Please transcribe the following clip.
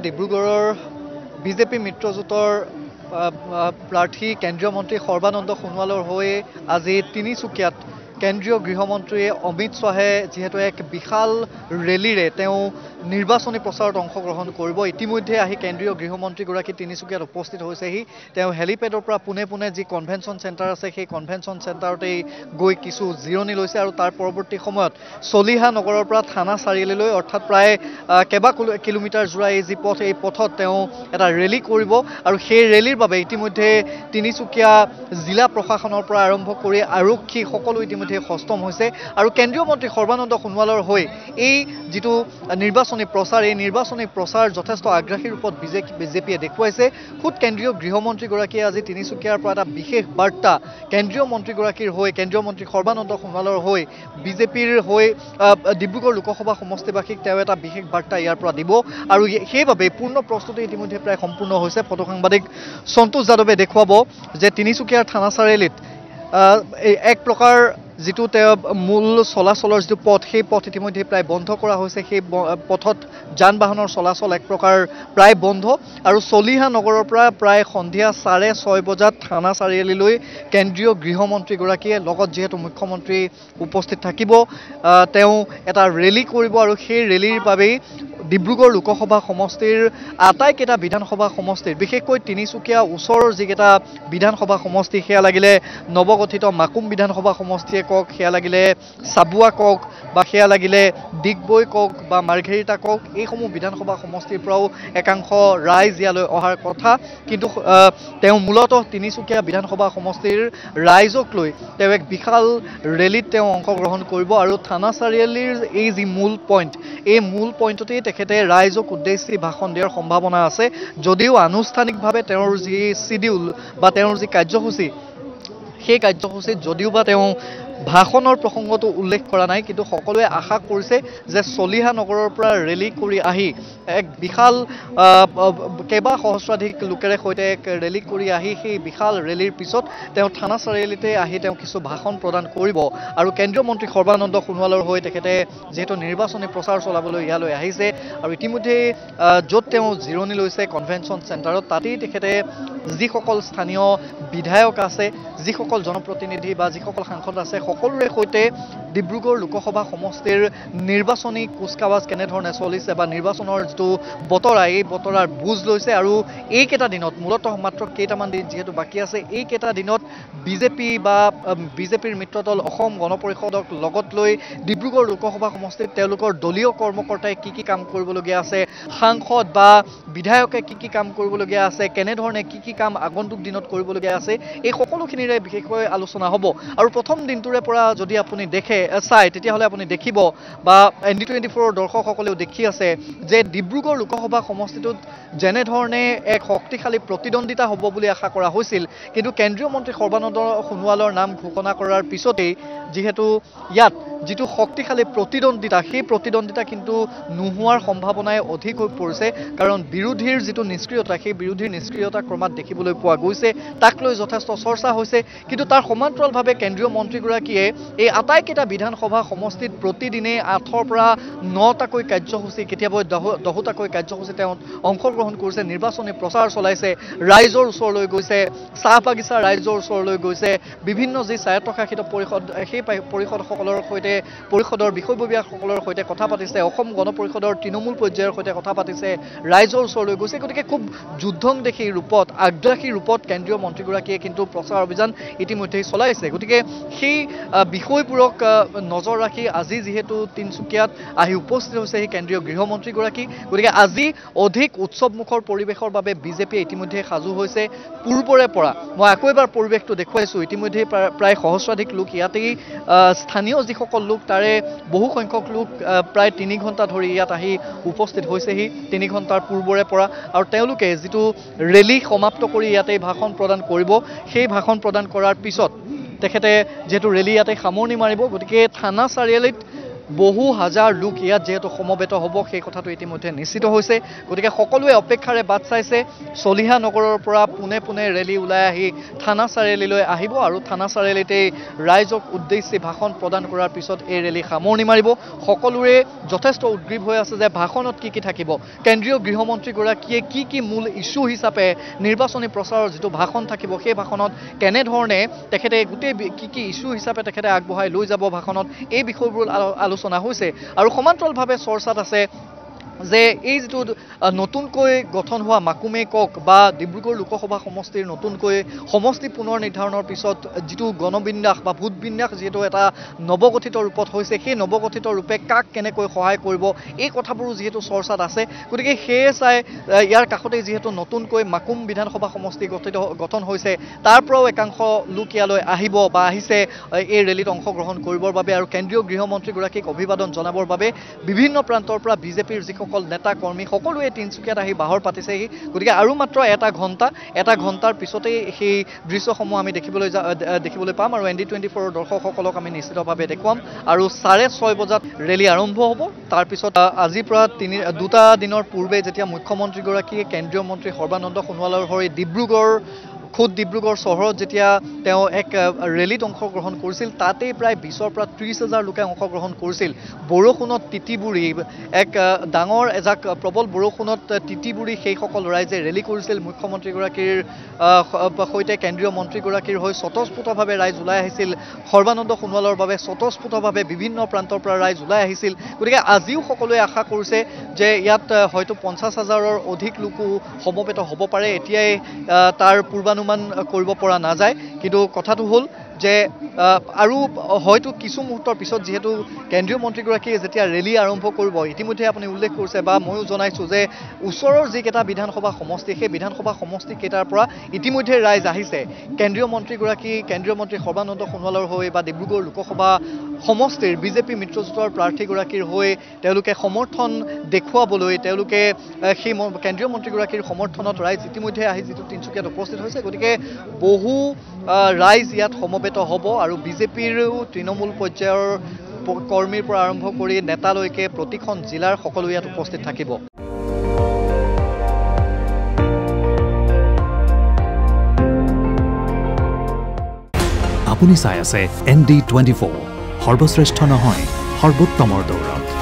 ডিব্ৰুগড়ৰ বিজেপি মিত্ৰজোঁটৰ প্ৰাৰ্থী কেন্দ্ৰীয় মন্ত্ৰী সৰ্বানন্দ সোণোৱালৰ হৈ আজি তিনিচুকীয়াত কেন্দ্ৰীয় গৃহমন্ত্ৰী অমিত শ্বাহে যিহেতু এক বিশাল ৰেলীৰে তেওঁ নিৰ্বাচনী প্ৰচাৰত অংশগ্ৰহণ কৰিব। ইতিমধ্যে আহি কেন্দ্ৰীয় গৃহমন্ত্ৰীগৰাকী তিনিচুকীয়াত উপস্থিত হৈছেহি। তেওঁ হেলিপেডৰ পৰা পোনে পোনে যি কনভেনশ্যন চেণ্টাৰ আছে সেই কনভেনশ্যন চেণ্টাৰতেই গৈ কিছু জিৰণি লৈছে আৰু তাৰ পৰৱৰ্তী সময়ত চলিহা নগৰৰ পৰা থানা চাৰিআলিলৈ অৰ্থাৎ প্ৰায় কেইবা কিলোমিটাৰ জোৰা এই যি পথ এই পথত তেওঁ এটা ৰেলী কৰিব আৰু সেই ৰেলীৰ বাবে ইতিমধ্যে তিনিচুকীয়া জিলা প্ৰশাসনৰ পৰা আৰম্ভ কৰি আৰক্ষী সকলো ইতিমধ্যে সষ্টম হৈছে আৰু কেন্দ্ৰীয় মন্ত্ৰী সৰ্বানন্দ সোণোৱালৰ হৈ এই যিটো নিৰ্বাচনী প্ৰচাৰ এই নিৰ্বাচনী প্ৰচাৰ যথেষ্ট আগ্ৰাসী ৰূপত বিজেপিয়ে দেখুৱাইছে। খুদ কেন্দ্ৰীয় গৃহমন্ত্ৰীগৰাকীয়ে আজি তিনিচুকীয়াৰ পৰা এটা বিশেষ বাৰ্তা কেন্দ্ৰীয় মন্ত্ৰীগৰাকীৰ হৈ কেন্দ্ৰীয় মন্ত্ৰী সৰ্বানন্দ সোণোৱালৰ হৈ বিজেপিৰ হৈ ডিব্ৰুগড় লোকসভা সমষ্টিবাসীক তেওঁ এটা বিশেষ বাৰ্তা ইয়াৰ পৰা দিব আৰু সেইবাবে পূৰ্ণ প্ৰস্তুতি ইতিমধ্যে প্ৰায় সম্পূৰ্ণ হৈছে। ফটো সাংবাদিক সন্তোষ যাদৱে দেখুৱাব যে তিনিচুকীয়াৰ থানা চাৰিআলিত এক প্ৰকাৰ যিটো তেওঁ মূল চলাচলৰ যিটো পথ সেই পথ ইতিমধ্যে প্ৰায় বন্ধ কৰা হৈছে। সেই পথত যান বাহনৰ চলাচল এক প্ৰকাৰ প্ৰায় বন্ধ আৰু চলিহা নগৰৰ পৰা প্ৰায় সন্ধিয়া 6:30 বজাত থানা চাৰিআলিলৈ কেন্দ্ৰীয় গৃহমন্ত্ৰীগৰাকীয়ে লগত যিহেতু মুখ্যমন্ত্ৰী উপস্থিত থাকিব তেওঁ এটা ৰেলী কৰিব আৰু সেই ৰেলীৰ বাবেই ডিব্ৰুগড় লোকসভা সমষ্টিৰ আটাইকেইটা বিধানসভা সমষ্টিৰ বিশেষকৈ তিনিচুকীয়া ওচৰৰ যিকেইটা বিধানসভা সমষ্টি সেয়া লাগিলে নৱগঠিত মাকুম বিধানসভা সমষ্টিয়ে কওক, সেয়া লাগিলে চাবুৱা কওক বা সেয়া লাগিলে ডিগবৈ কওক বা মাৰ্ঘেৰিটা কওক, এইসমূহ বিধানসভা সমষ্টিৰ পৰাও একাংশ ৰাইজ ইয়ালৈ অহাৰ কথা। কিন্তু তেওঁ মূলতঃ তিনিচুকীয়া বিধানসভা সমষ্টিৰ ৰাইজক লৈ তেওঁ এক বিশাল ৰেলীত তেওঁ অংশগ্ৰহণ কৰিব আৰু থানা চাৰিআলিৰ এই যি মূল পইণ্ট এই মূল পইণ্টতেই তেখেতে ৰাইজক উদ্দেশ্যি ভাষণ দিয়াৰ সম্ভাৱনা আছে। যদিও আনুষ্ঠানিকভাৱে তেওঁৰ যি চিডিউল বা তেওঁৰ যি কাৰ্যসূচী সেই কাৰ্যসূচীত যদিওবা তেওঁ ভাষণৰ প্ৰসংগটো উল্লেখ কৰা নাই, কিন্তু সকলোৱে আশা কৰিছে যে চলিহা নগৰৰ পৰা ৰেলী কৰি আহি এক বিশাল কেইবা সহস্ৰাধিক লোকেৰে সৈতে এক ৰেলী কৰি আহি সেই বিশাল ৰেলীৰ পিছত তেওঁ থানা চাৰিআলিতে আহি তেওঁ কিছু ভাষণ প্ৰদান কৰিব আৰু কেন্দ্ৰীয় মন্ত্ৰী সৰ্বানন্দ সোণোৱালৰ হৈ তেখেতে যিহেতু নিৰ্বাচনী প্ৰচাৰ চলাবলৈ ইয়ালৈ আহিছে আৰু ইতিমধ্যে য'ত তেওঁ জিৰণি লৈছে কনভেনশ্যন চেণ্টাৰত তাতেই তেখেতে যিসকল স্থানীয় বিধায়ক আছে, যিসকল জনপ্ৰতিনিধি বা যিসকল সাংসদ আছে সকলোৰে সৈতে ডিব্ৰুগড় লোকসভা সমষ্টিৰ নিৰ্বাচনী কুচকাৱাজ কেনেধৰণে চলিছে বা নিৰ্বাচনৰ যিটো বতৰা এই বতৰাৰ বুজ লৈছে আৰু এইকেইটা দিনত মূলতঃ মাত্ৰ কেইটামান দিন যিহেতু বাকী আছে এইকেইটা দিনত বিজেপি বা বিজেপিৰ মিত্ৰদল অসম গণ পৰিষদক লগত লৈ ডিব্ৰুগড় লোকসভা সমষ্টিত তেওঁলোকৰ দলীয় কৰ্মকৰ্তাই কি কাম কৰিবলগীয়া আছে, সাংসদ বা বিধায়কে কি কাম কৰিবলগীয়া আছে, কেনেধৰণে কি কাম আগন্তুক দিনত কৰিবলগীয়া আছে এই সকলোখিনিৰে বিশেষকৈ আলোচনা হ'ব। আৰু প্ৰথম দিনটোৰে পৰা যদি আপুনি চাই তেতিয়াহ'লে আপুনি দেখিব বা ND24ৰ দৰ্শকসকলেও দেখি আছে যে ডিব্ৰুগড় লোকসভা সমষ্টিটোত যেনেধৰণে এক শক্তিশালী প্ৰতিদ্বন্দ্বিতা হ'ব বুলি আশা কৰা হৈছিল, কিন্তু কেন্দ্ৰীয় মন্ত্ৰী সৰ্বানন্দ সোণোৱালৰ নাম ঘোষণা কৰাৰ পিছতেই যিহেতু ইয়াত যিটো শক্তিশালী প্ৰতিদ্বন্দ্বিতা সেই প্ৰতিদ্বন্দ্বিতা কিন্তু নোহোৱাৰ সম্ভাৱনাই অধিক হৈ পৰিছে। কাৰণ বিৰোধীৰ যিটো নিষ্ক্ৰিয়তা সেই বিৰোধীৰ নিষ্ক্ৰিয়তা ক্ৰমাৎ দেখিবলৈ পোৱা গৈছে, তাক লৈ যথেষ্ট চৰ্চা হৈছে। কিন্তু তাৰ সমান্তৰালভাৱে কেন্দ্ৰীয় মন্ত্ৰীগৰাকীয়ে এই আটাইকেইটা বিধানসভা সমষ্টিত প্ৰতিদিনে 8ৰ পৰা 9টাকৈ কাৰ্যসূচী কেতিয়াবা 10টাকৈ কাৰ্যসূচী তেওঁ অংশগ্ৰহণ কৰিছে, নিৰ্বাচনী প্ৰচাৰ চলাইছে, ৰাইজৰ ওচৰলৈ গৈছে, চাহ বাগিচা ৰাইজৰ ওচৰলৈ গৈছে, বিভিন্ন যি স্বায়ত্তশাসিত পৰিষদ সেই পৰিষদসকলৰ সৈতে পৰিষদৰ বিষয়ববীয়াসকলৰ সৈতে কথা পাতিছে, অসম গণ পৰিষদৰ তৃণমূল পৰ্যায়ৰ সৈতে কথা পাতিছে, ৰাইজৰ ওচৰলৈ গৈছে। গতিকে খুব যুদ্ধংদেশী ৰূপত আগ্ৰাসী ৰূপত কেন্দ্ৰীয় মন্ত্ৰীগৰাকীয়ে কিন্তু প্ৰচাৰ অভিযান ইতিমধ্যেই চলাইছে। গতিকে সেই বিষয়বোৰক নজৰ ৰাখি আজি যিহেতু তিনিচুকীয়াত আহি উপস্থিত হৈছে সেই কেন্দ্ৰীয় গৃহমন্ত্ৰীগৰাকী, গতিকে আজি অধিক উৎসৱমুখৰ পৰিৱেশৰ বাবে বিজেপিয়ে ইতিমধ্যে সাজু হৈছে পূৰ্বৰে পৰা। মই আকৌ এবাৰ পৰিৱেশটো দেখুৱাইছোঁ, ইতিমধ্যে প্ৰায় সহস্ৰাধিক লোক ইয়াতেই স্থানীয় যিসকল লোক তাৰে বহু সংখ্যক লোক প্ৰায় 3 ঘণ্টা ধৰি ইয়াত আহি উপস্থিত হৈছেহি 3 ঘণ্টাৰ পূৰ্বৰে পৰা আৰু তেওঁলোকে যিটো ৰেলী সমাপ্ত কৰি ইয়াতেই ভাষণ প্ৰদান কৰিব সেই ভাষণ প্ৰদান কৰাৰ পিছত তেখেতে যিহেতু ৰেলী ইয়াতে সামৰণি মাৰিব, গতিকে থানা চাৰিআলিত বহু হাজাৰ লোক ইয়াত যেহেতু সমবেত হ'ব সেই কথাটো ইতিমধ্যে নিশ্চিত হৈছে গতিকে সকলোৱে অপেক্ষাৰে বাট চাইছে চলিহা নগৰৰ পৰা পোনে পোনে ৰেলী ওলাই আহি থানা চাৰিআলিলৈ আহিব আৰু থানা চাৰিআলিতেই ৰাইজক উদ্দেশ্যি ভাষণ প্ৰদান কৰাৰ পিছত এই ৰেলী সামৰণি মাৰিব সকলোৰে যথেষ্ট উদ্গ্ৰীৱ হৈ আছে যে ভাষণত কি থাকিব কেন্দ্ৰীয় গৃহমন্ত্ৰীগৰাকীয়ে কি মূল ইস্যু হিচাপে নিৰ্বাচনী প্ৰচাৰৰ যিটো ভাষণ থাকিব সেই ভাষণত কেনেধৰণে তেখেতে গোটেই কি ইস্যু হিচাপে তেখেতে আগবঢ়াই লৈ যাব ভাষণত এই বিষয়বোৰ আলোচনা হৈছে আৰু সমান্তৰালভাৱে চৰ্চাত আছে যে এই যেটো নতুনকৈ গঠন হোৱা মাকুমে কক বা ডিব্ৰুগড় লোকসভা সমষ্টিৰ নতুনকৈ সমষ্টি পুনৰ নিৰ্ধাৰণৰ পিছত যেটো গণবিন্যাস বা ভোট বিন্যাস যেটো এটা নৱগঠিত ৰূপত হৈছে সেই নৱগঠিত ৰূপে কাক কেনেকৈ সহায় কৰিব এই কথাবোৰ যেটো চৰ্চাত আছে গতিকে সেই চাই ইয়াৰ কাষতে যেটো নতুনকৈ মাকুম বিধানসভা সমষ্টি গঠন হৈছে তাৰ পৰাও একাংশ লোক ইয়ালৈ আহিব বা আহিছে এই ৰেলীত অংশগ্ৰহণ কৰিবৰ বাবে আৰু কেন্দ্ৰীয় গৃহমন্ত্ৰী গৰাকীক অভিবাদন জনাবৰ বাবে বিভিন্ন প্ৰান্তৰ পৰা বিজেপিৰ সকল নেতা কৰ্মী সকলোৱে তিনচুকীয়াত আহি বাহৰ পাতিছেহি গতিকে আৰু মাত্ৰ এটা ঘণ্টাৰ পিছতেই সেই দৃশ্যসমূহ আমি দেখিবলৈ পাম আৰু ND24 দৰ্শকসকলক আমি নিশ্চিতভাৱে দেখুৱাম আৰু 6:30 বজাত ৰেলী আৰম্ভ হ'ব তাৰ পিছত আজিৰ পৰা দুটা দিনৰ পূৰ্বে যেতিয়া মুখ্যমন্ত্ৰীগৰাকীয়ে কেন্দ্ৰীয় মন্ত্ৰী সৰ্বানন্দ সোণোৱালৰ হৈ ডিব্ৰুগড় চহৰত যেতিয়া তেওঁ এক ৰেলীত অংশগ্ৰহণ কৰিছিল তাতেই প্ৰায় 20ৰ পৰা 30,000 লোকে অংশগ্ৰহণ কৰিছিল বৰষুণত তিতিবুৰি এক ডাঙৰ এজাক প্ৰবল বৰষুণত তিতিবুৰি সেই সকল ৰাইজে ৰেলী কৰিছিল মুখ্যমন্ত্ৰীগৰাকীৰ সৈতে কেন্দ্ৰীয় মন্ত্ৰীগৰাকীৰ হৈ স্বতঃস্ফূৰ্তভাৱে ৰাইজ ওলাই আহিছিল সৰ্বানন্দ সোণোৱালৰ বাবে স্বতঃস্ফূৰ্তভাৱে বিভিন্ন প্ৰান্তৰ পৰা ৰাইজ ওলাই আহিছিল গতিকে আজিও সকলোৱে আশা কৰিছে যে ইয়াত হয়তো 50,000ৰ অধিক লোকো সমবেত হ'ব পাৰে এতিয়াই তাৰ পূৰ্বানুমান কৰিব পৰা নাযায় কিন্তু কথাটো হ'ল যে আৰু হয়তো কিছু মুহূৰ্তৰ পিছত যেহেতু কেন্দ্ৰীয় মন্ত্ৰীগৰাকীয়ে যেতিয়া ৰেলী আৰম্ভ কৰিব ইতিমধ্যে আপুনি উল্লেখ কৰিছে বা ময়ো জনাইছোঁ যে ওচৰৰ যিকেইটা বিধানসভা সমষ্টি সেই বিধানসভা সমষ্টি কেইটাৰ পৰা ইতিমধ্যে ৰাইজ আহিছে কেন্দ্ৰীয় মন্ত্ৰী সৰ্বানন্দ সোণোৱালৰ হৈ বা ডিব্ৰুগড় লোকসভা সমষ্টিৰ বিজেপি মিত্ৰজোঁটৰ প্ৰাৰ্থীগৰাকীৰ হৈ তেওঁলোকে সমৰ্থন দেখুৱাবলৈ তেওঁলোকে সেই কেন্দ্ৰীয় মন্ত্ৰীগৰাকীৰ সমৰ্থনত ৰাইজ ইতিমধ্যে আহি যিটো তিনচুকীয়াত উপস্থিত হৈছে গতিকে বহু ৰাইজ ইয়াত সমবেত হ'ব আৰু বিজেপিৰো তৃণমূল পৰ্যায়ৰ কৰ্মীৰ পৰা আৰম্ভ কৰি নেতালৈকে প্ৰতিখন জিলাৰ সকলো ইয়াত উপস্থিত থাকিব আপুনি চাই আছে ND24 সৰ্বশ্ৰেষ্ঠ নহয় সৰ্বোত্তমৰ দৌৰত